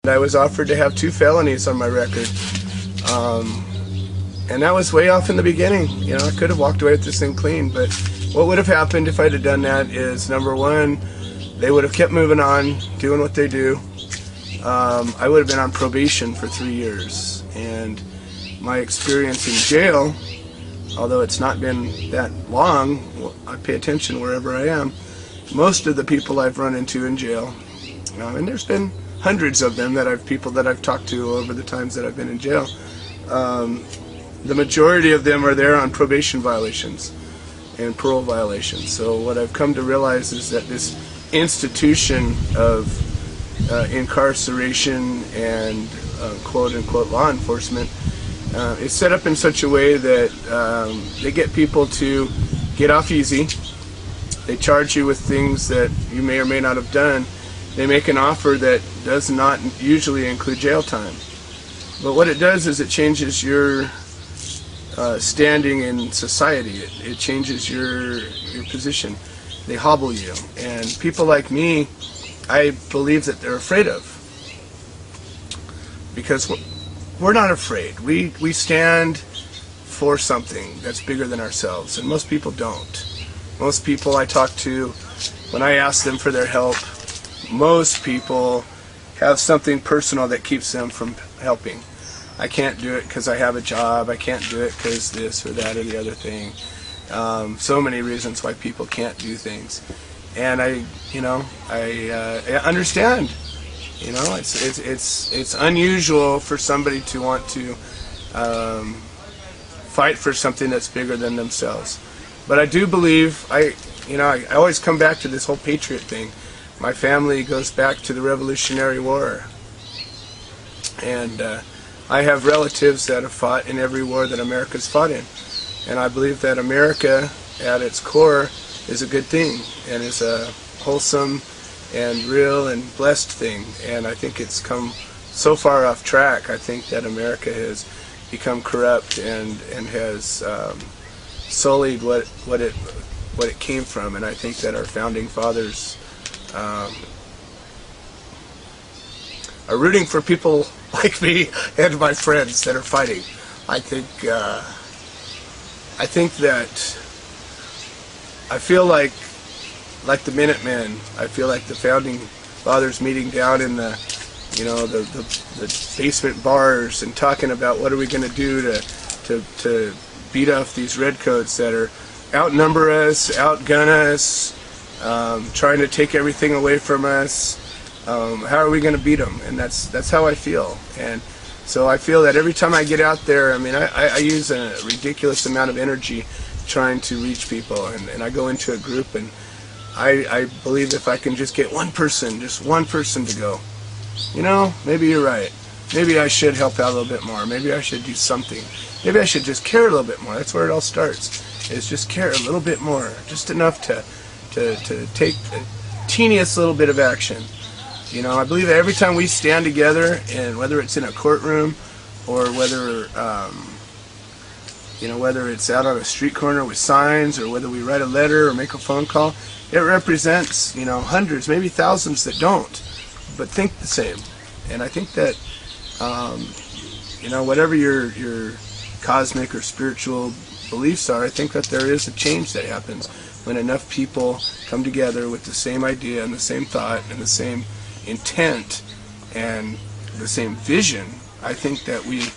I was offered to have 2 felonies on my record. And that was way off in the beginning. You know, I could have walked away with this thing clean, but what would have happened if I'd have done that is, number one, they would have kept moving on, doing what they do. I would have been on probation for 3 years. And my experience in jail, although it's not been that long, I pay attention wherever I am, most of the people I've run into in jail, and there's been hundreds of them people that I've talked to over the times that I've been in jail, the majority of them are there on probation violations and parole violations. So what I've come to realize is that this institution of incarceration and quote-unquote law enforcement is set up in such a way that they get people to get off easy. They charge you with things that you may or may not have done. They make an offer that does not usually include jail time. But what it does is it changes your standing in society. It changes your position. They hobble you. And people like me, I believe that they're afraid of. Because we're not afraid. We stand for something that's bigger than ourselves. And most people don't. Most people I talk to, when I ask them for their help, most people have something personal that keeps them from helping. I can't do it because I have a job. I can't do it because this or that or the other thing. So many reasons why people can't do things, and I understand. You know, it's unusual for somebody to want to fight for something that's bigger than themselves. But I do believe I always come back to this whole patriot thing. My family goes back to the Revolutionary War, and I have relatives that have fought in every war that America's fought in. And I believe that America, at its core, is a good thing, and is a wholesome and real and blessed thing. And I think it's come so far off track. I think that America has become corrupt and has sullied what it came from. And I think that our founding fathers are rooting for people like me and my friends that are fighting. I feel like the Minutemen. I feel like the founding fathers meeting down in the basement bars and talking about what are we going to do to beat off these redcoats that are outnumber us, outgun us, trying to take everything away from us. How are we going to beat them? And that's how I feel. And so I feel that every time I get out there, I mean, I use a ridiculous amount of energy trying to reach people, and I go into a group, and I believe if I can just get just one person to go, you know, maybe you're right. Maybe I should help out a little bit more. Maybe I should do something. Maybe I should just care a little bit more. That's where it all starts, is just care a little bit more, just enough to take a teeniest little bit of action. You know, I believe that every time we stand together, and whether it's in a courtroom or whether whether it's out on a street corner with signs, or whether we write a letter or make a phone call, it represents, hundreds, maybe thousands that don't, but think the same. And I think that whatever your cosmic or spiritual beliefs are, I think that there is a change that happens when enough people come together with the same idea and the same thought and the same intent and the same vision. I think that we